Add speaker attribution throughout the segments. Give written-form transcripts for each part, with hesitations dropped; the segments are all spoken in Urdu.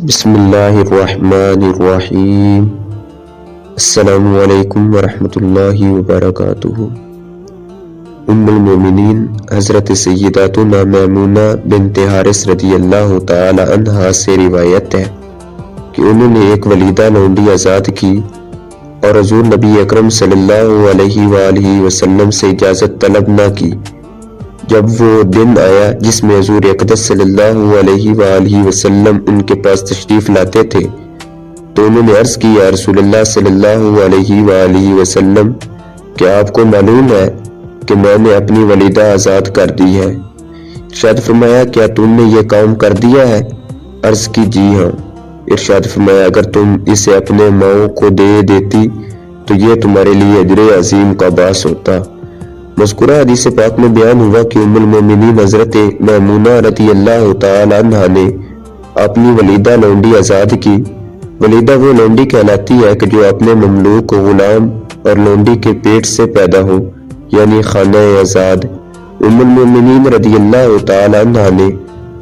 Speaker 1: بسم اللہ الرحمن الرحیم۔ السلام علیکم ورحمۃ اللہ وبرکاتہ۔ ام المومنین حضرت سیداتنا میمونہ بنت حارث رضی اللہ تعالی عنہا سے روایت ہے کہ انہوں نے ایک ولیدہ لونڈی آزاد کی اور حضور نبی اکرم صلی اللہ علیہ وآلہ وسلم سے اجازت طلب نہ کی۔ جب وہ دن آیا جس میں حضور اقدس صلی اللہ علیہ وآلہ وسلم ان کے پاس تشریف لاتے تھے تو انہوں نے عرض کی، یا رسول اللہ صلی اللہ علیہ وآلہ وسلم، کیا آپ کو معلوم ہے کہ میں نے اپنی ولیدہ آزاد کر دی ہے؟ ارشاد فرمایا، کیا تم نے یہ کام کر دیا ہے؟ عرض کی، جی ہاں۔ ارشاد فرمایا، اگر تم اسے اپنے ماؤں کو دے دیتی تو یہ تمہارے لیے اجر عظیم کا باعث ہوتا۔ مذکورہ حدیث پاک میں بیان ہوا کہ ام المومنین حضرت میمونہ رضی اللہ تعالی عنہا نے اپنی ولیدہ لونڈی آزاد کی۔ ولیدہ وہ لونڈی کہلاتی ہے کہ جو اپنے مملوک غلام اور لونڈی کے پیٹ سے پیدا ہو، یعنی خانہ آزاد۔ ام المومنین رضی اللہ تعالی عنہا نے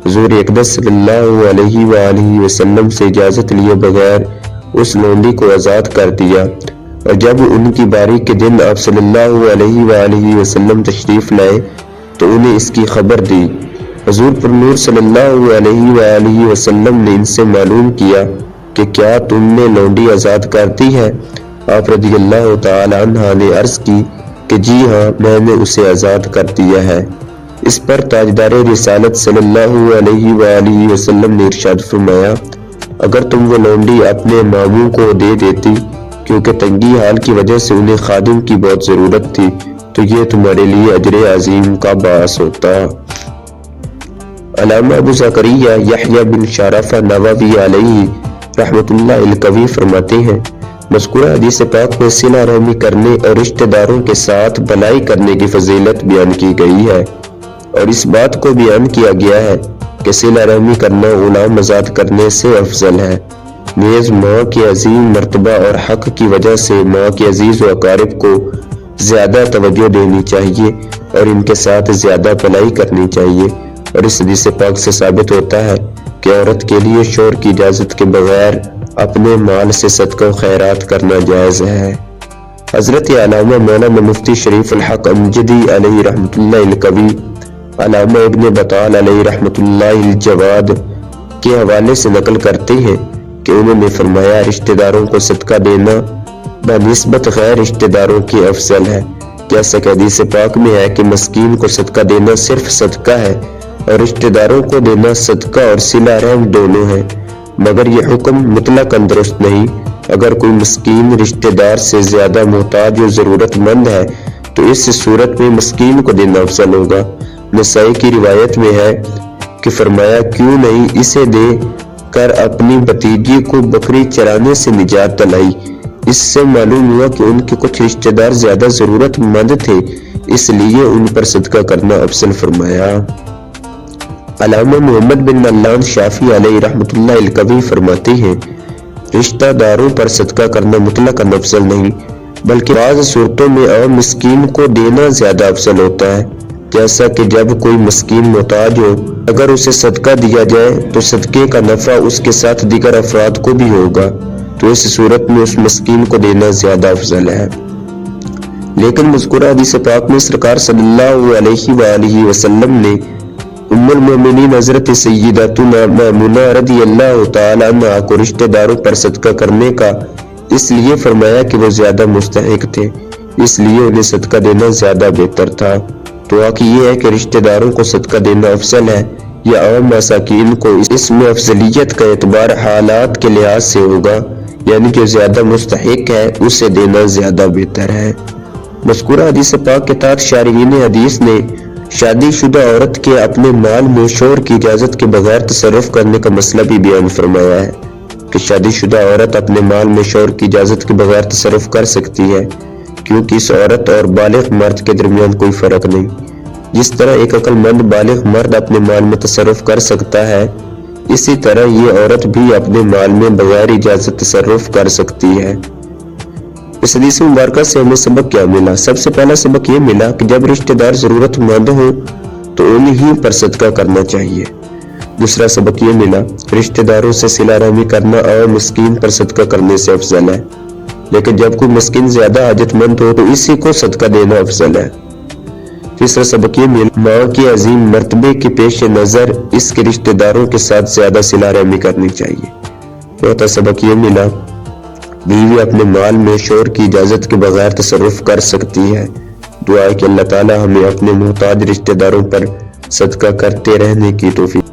Speaker 1: حضور اقدس صلی اللہ علیہ وآلہ وسلم سے اجازت لیے بغیر اس لونڈی کو آزاد کر دیا، اور جب ان کی باری کے دن آپ صلی اللہ علیہ وآلہ وسلم تشریف لائے تو انہیں اس کی خبر دی۔ حضور پر نور صلی اللہ علیہ وآلہ وسلم نے ان سے معلوم کیا کہ کیا تم نے لونڈی آزاد کر دی ہے؟ آپ رضی اللہ تعالی عنہ نے عرض کی کہ جی ہاں، میں نے اسے آزاد کر دیا ہے۔ اس پر تاجدار رسالت صلی اللہ علیہ وآلہ وسلم نے ارشاد فرمایا، اگر تم وہ لونڈی اپنے ماموں کو دے دیتی کیونکہ تنگی حال کی وجہ سے انہیں خادم کی بہت ضرورت تھی تو یہ تمہارے لیے اجر عظیم کا باعث ہوتا۔ علامہ ابو زکریا یحییٰ بن شرف نووی علیہ رحمۃ اللہ القوی فرماتے ہیں، مذکورہ حدیث پاک میں صلہ رحمی کرنے اور رشتہ داروں کے ساتھ بھلائی کرنے کی فضیلت بیان کی گئی ہے، اور اس بات کو بیان کیا گیا ہے کہ صلہ رحمی کرنا غلام آزاد کرنے سے افضل ہے۔ نیز ماں کے عظیم مرتبہ اور حق کی وجہ سے ماں کے عزیز و اقارب کو زیادہ توجہ دینی چاہیے اور ان کے ساتھ زیادہ بھلائی کرنی چاہیے، اور اس حدیث پاک سے ثابت ہوتا ہے کہ عورت کے لیے شوہر کی اجازت کے بغیر اپنے مال سے صدقہ و خیرات کرنا جائز ہے۔ حضرت علامہ مولانا مفتی شریف الحق امجدی علیہ رحمۃ اللہ القوی علامہ ابن بطال علیہ رحمۃ اللہ الجواد کے حوالے سے نقل کرتے ہیں کہ انہوں نے فرمایا، رشتہ داروں کو صدقہ دینا بنسبت غیر رشتہ داروں کی افضل ہے، جیسا کہ حدیث پاک میں ہے کہ مسکین کو صدقہ دینا صرف صدقہ ہے اور رشتہ داروں کو دینا صدقہ اور صلہ رحم دونوں ہے، مگر یہ حکم مطلق درست نہیں۔ اگر کوئی مسکین رشتہ دار سے زیادہ محتاج و ضرورت مند ہے تو اس صورت میں مسکین کو دینا افضل ہوگا۔ نسائی کی روایت میں ہے کہ فرمایا، کیوں نہیں اسے دے کر اپنی بھتیجی کو بکری چرانے سے نجات دلائی۔ اس سے معلوم ہوا کہ ان کے کچھ رشتہ دار زیادہ ضرورت مند تھے، اس لیے ان پر صدقہ کرنا افضل فرمایا۔ علامہ محمد بن علان شافعی علیہ رحمۃ اللہ القوی فرماتے ہیں، رشتہ داروں پر صدقہ کرنا مطلق افضل نہیں، بلکہ بعض صورتوں میں عام مسکین کو دینا زیادہ افضل ہوتا ہے، جیسا کہ جب کوئی مسکین محتاج ہو، اگر اسے صدقہ دیا جائے تو صدقے کا نفع اس کے ساتھ دیگر افراد کو بھی ہوگا، تو اس صورت میں اس مسکین کو دینا زیادہ افضل ہے۔ لیکن مذکورہ حدیث پاک میں سرکار صلی اللہ علیہ وآلہ وسلم نے ام المومنین حضرت سیداتنا میمونہ رضی اللہ تعالی عنہا کو رشتہ داروں پر صدقہ کرنے کا اس لیے فرمایا کہ وہ زیادہ مستحق تھے، اس لیے انہیں صدقہ دینا زیادہ بہتر تھا۔ تو واقعی یہ ہے کہ رشتہ داروں کو صدقہ دینا افضل ہے، یا عام مساکین کو اس میں افضلیت کا اعتبار حالات کے لحاظ سے ہوگا، یعنی جو زیادہ مستحق ہے اسے دینا زیادہ بہتر ہے۔ مذکورہ حدیث پاک کے تحت شارحین حدیث نے شادی شدہ عورت کے اپنے مال میں شوہر کی اجازت کے بغیر تصرف کرنے کا مسئلہ بھی بیان فرمایا ہے کہ شادی شدہ عورت اپنے مال میں شوہر کی اجازت کے بغیر تصرف کر سکتی ہے، کیونکہ اس عورت اور بالغ مرد کے درمیان کوئی فرق نہیں۔ جس طرح ایک عقل مند بالغ مرد اپنے مال میں تصرف کر سکتا ہے، اسی طرح یہ عورت بھی اپنے مال میں بغیر اجازت تصرف کر سکتی ہے۔ اس حدیث مبارکہ سے ہمیں سبق کیا ملا؟ سب سے پہلا سبق یہ ملا کہ جب رشتہ دار ضرورت مند ہو تو انہی پر صدقہ کرنا چاہیے۔ دوسرا سبق یہ ملا، رشتہ داروں سے صلہ رحمی کرنا اور مسکین پر صدقہ کرنے سے افضل ہے، لیکن جب کوئی مسکین زیادہ حاجت مند ہو تو اسی کو صدقہ دینا افضل ہے۔ تیسرا سبق یہ ملا، ماں کے عظیم مرتبے کے پیش نظر اس کے رشتہ داروں کے ساتھ زیادہ صلہ رحمی کرنی چاہیے۔ چوتھا سبق یہ ملا، بیوی اپنے مال میں شوہر کی اجازت کے بغیر تصرف کر سکتی ہے۔ دعا ہے کہ اللہ تعالی ہمیں اپنے محتاج رشتہ داروں پر صدقہ کرتے رہنے کی توفیق